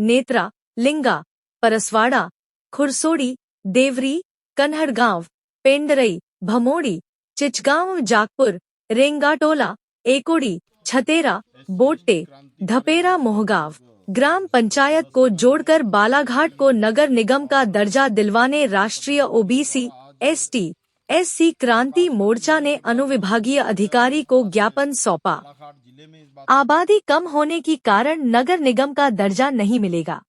नेत्रा, लिंगा, परसवाड़ा, खुरसोड़ी, देवरी, कन्हड़गांव, पेंडरई, भमोड़ी, चिचगांव, जागपुर, रेंगाटोला, एकोड़ी, छतेरा, बोट्टे, धपेरा, मोहगांव ग्राम पंचायत को जोड़कर बालाघाट को नगर निगम का दर्जा दिलवाने राष्ट्रीय ओबीसी, एसटी, एससी क्रांति मोर्चा ने अनुविभागीय अधिकारी को ज्ञापन सौंपा। आबादी कम होने के कारण नगर निगम का दर्जा नहीं मिलेगा।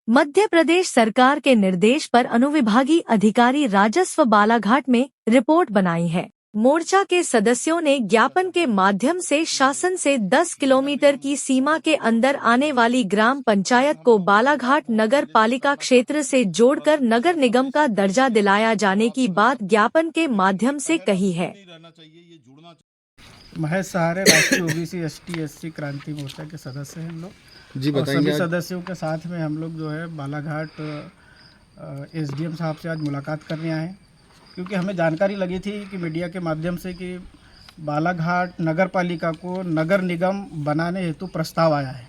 मध्य प्रदेश सरकार के निर्देश पर अनुविभागीय अधिकारी राजस्व बालाघाट में रिपोर्ट बनाई है। मोर्चा के सदस्यों ने ज्ञापन के माध्यम से शासन से 10 किलोमीटर की सीमा के अंदर आने वाली ग्राम पंचायत को बालाघाट नगर पालिका क्षेत्र से जोड़कर नगर निगम का दर्जा दिलाया जाने की बात ज्ञापन के माध्यम से कही है। महेश सहारे, राष्ट्रीय ओबीसी एसटी एससी क्रांति मोर्चा के सदस्य हैं हम लोग जी। बताइए। सभी सदस्यों के साथ में हम लोग जो है बालाघाट एसडीएम साहब से आज मुलाकात करने आए, क्योंकि हमें जानकारी लगी थी कि मीडिया के माध्यम से कि बालाघाट नगर पालिका को नगर निगम बनाने हेतु प्रस्ताव आया है।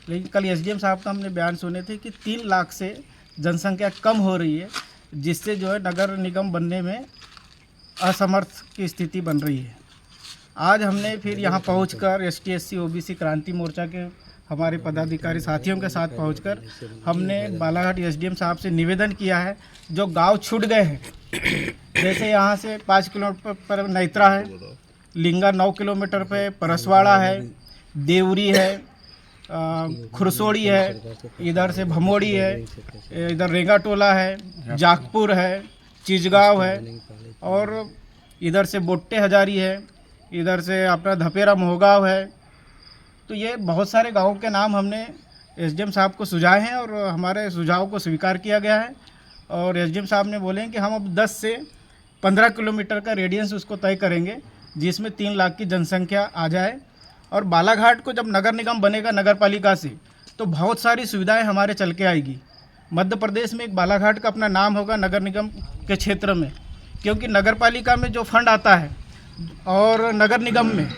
लेकिन कल एसडीएम साहब का हमने बयान सुने थे कि 3 लाख से जनसंख्या कम हो रही है, जिससे जो है नगर निगम बनने में असमर्थ की स्थिति बन रही है। आज हमने फिर यहाँ पहुंचकर एसटी एससी ओबीसी क्रांति मोर्चा के हमारे पदाधिकारी साथियों के साथ पहुंचकर हमने बालाघाट एसडीएम साहब से निवेदन किया है, जो गांव छूट गए हैं, जैसे यहाँ से 5 किलोमीटर पर नेत्रा है, लिंगा 9 किलोमीटर पे परसवाड़ा है, देवरी है, खुरसोड़ी है, इधर से भमोड़ी है, इधर रेंगाटोला है, जागपुर है, चिचगांव है, और इधर से बोट्टे हजारी है, इधर से अपना धपेरा मोहगांव है। तो ये बहुत सारे गांवों के नाम हमने एसडीएम साहब को सुझाए हैं और हमारे सुझाव को स्वीकार किया गया है। और एसडीएम साहब ने बोले हैं कि हम अब 10 से 15 किलोमीटर का रेडियंस उसको तय करेंगे, जिसमें 3 लाख की जनसंख्या आ जाए। और बालाघाट को जब नगर निगम बनेगा नगर पालिका से, तो बहुत सारी सुविधाएं हमारे चल के आएगी। मध्य प्रदेश में एक बालाघाट का अपना नाम होगा नगर निगम के क्षेत्र में, क्योंकि नगर पालिका में जो फंड आता है और नगर निगम में,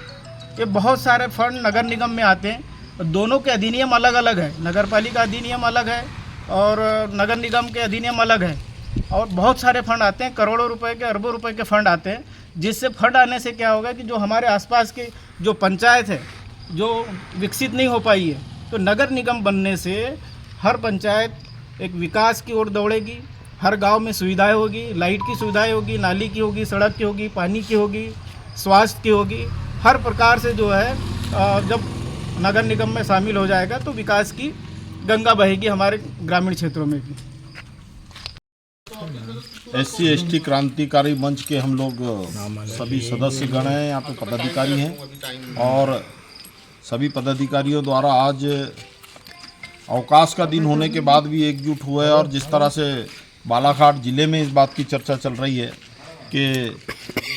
ये बहुत सारे फंड नगर निगम में आते हैं। दोनों के अधिनियम अलग अलग है, नगर पालिका अधिनियम अलग है और नगर निगम के अधिनियम अलग है। और बहुत सारे फंड आते हैं, करोड़ों रुपए के, अरबों रुपए के फंड आते हैं, जिससे फंड आने से क्या होगा कि जो हमारे आसपास के जो पंचायत है जो विकसित नहीं हो पाई है, तो नगर निगम बनने से हर पंचायत एक विकास की ओर दौड़ेगी। हर गांव में सुविधाएं होगी, लाइट की सुविधाएं होगी, नाली की होगी, सड़क की होगी, पानी की होगी, स्वास्थ्य की होगी। हर प्रकार से जो है जब नगर निगम में शामिल हो जाएगा तो विकास की गंगा बहेगी हमारे ग्रामीण क्षेत्रों में भी। एससी एसटी क्रांतिकारी मंच के हम लोग सभी सदस्य गण हैं, यहाँ पे पदाधिकारी हैं, और सभी पदाधिकारियों द्वारा आज अवकाश का दिन होने के बाद भी एकजुट हुए। और जिस तरह से बालाघाट जिले में इस बात की चर्चा चल रही है कि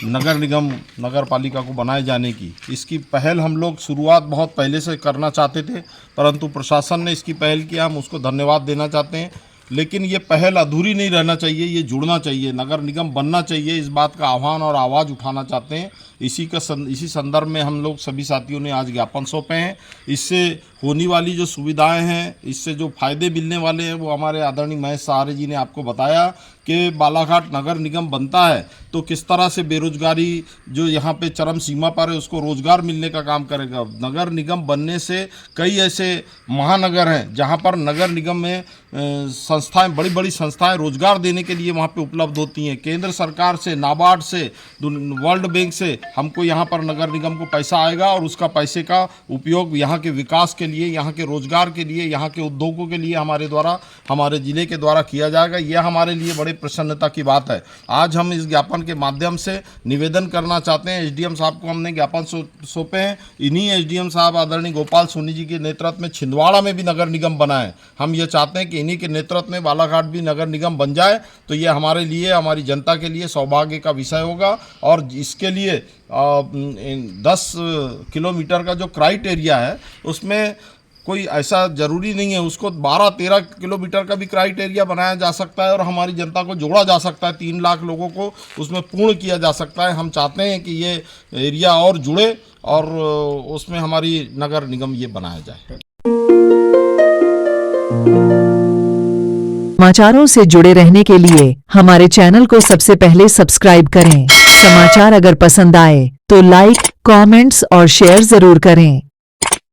नगर निगम नगर पालिका को बनाए जाने की, इसकी पहल हम लोग शुरुआत बहुत पहले से करना चाहते थे, परंतु प्रशासन ने इसकी पहल किया, हम उसको धन्यवाद देना चाहते हैं। लेकिन ये पहल अधूरी नहीं रहना चाहिए, ये जुड़ना चाहिए, नगर निगम बनना चाहिए, इस बात का आह्वान और आवाज़ उठाना चाहते हैं। इसी संदर्भ में हम लोग सभी साथियों ने आज ज्ञापन सौंपे हैं। इससे होने वाली जो सुविधाएं हैं, इससे जो फायदे मिलने वाले हैं, वो हमारे आदरणीय महेश सहारे जी ने आपको बताया कि बालाघाट नगर निगम बनता है तो किस तरह से बेरोजगारी जो यहाँ पे चरम सीमा पर है उसको रोजगार मिलने का काम करेगा। नगर निगम बनने से कई ऐसे महानगर हैं जहाँ पर नगर निगम में संस्थाएं, बड़ी बड़ी संस्थाएं रोजगार देने के लिए वहाँ पे उपलब्ध होती हैं। केंद्र सरकार से, नाबार्ड से, वर्ल्ड बैंक से हमको यहाँ पर नगर निगम को पैसा आएगा और उसका पैसे का उपयोग यहाँ के विकास के लिए, यहाँ के रोजगार के लिए, यहाँ के उद्योगों के लिए हमारे ज़िले के द्वारा किया जाएगा। यह हमारे लिए बड़े प्रसन्नता की बात है। आज हम इस ज्ञापन के माध्यम से निवेदन करना चाहते हैं, एसडीएम साहब को हमने ज्ञापन सौंपे हैं। इन्हीं एसडीएम साहब आदरणीय गोपाल सोनी जी के नेतृत्व में छिंदवाड़ा में भी नगर निगम बना है। हम ये चाहते हैं कि इन्हीं के नेतृत्व में बालाघाट भी नगर निगम बन जाए, तो ये हमारे लिए, हमारी जनता के लिए सौभाग्य का विषय होगा। और इसके लिए 10 किलोमीटर का जो क्राइटेरिया है उसमें कोई ऐसा ज़रूरी नहीं है, उसको 12-13 किलोमीटर का भी क्राइटेरिया बनाया जा सकता है और हमारी जनता को जोड़ा जा सकता है। 3 लाख लोगों को उसमें पूर्ण किया जा सकता है। हम चाहते हैं कि ये एरिया और जुड़े और उसमें हमारी नगर निगम ये बनाया जाए। समाचारों से जुड़े रहने के लिए हमारे चैनल को सबसे पहले सब्सक्राइब करें। समाचार अगर पसंद आए तो लाइक, कमेंट्स और शेयर जरूर करें।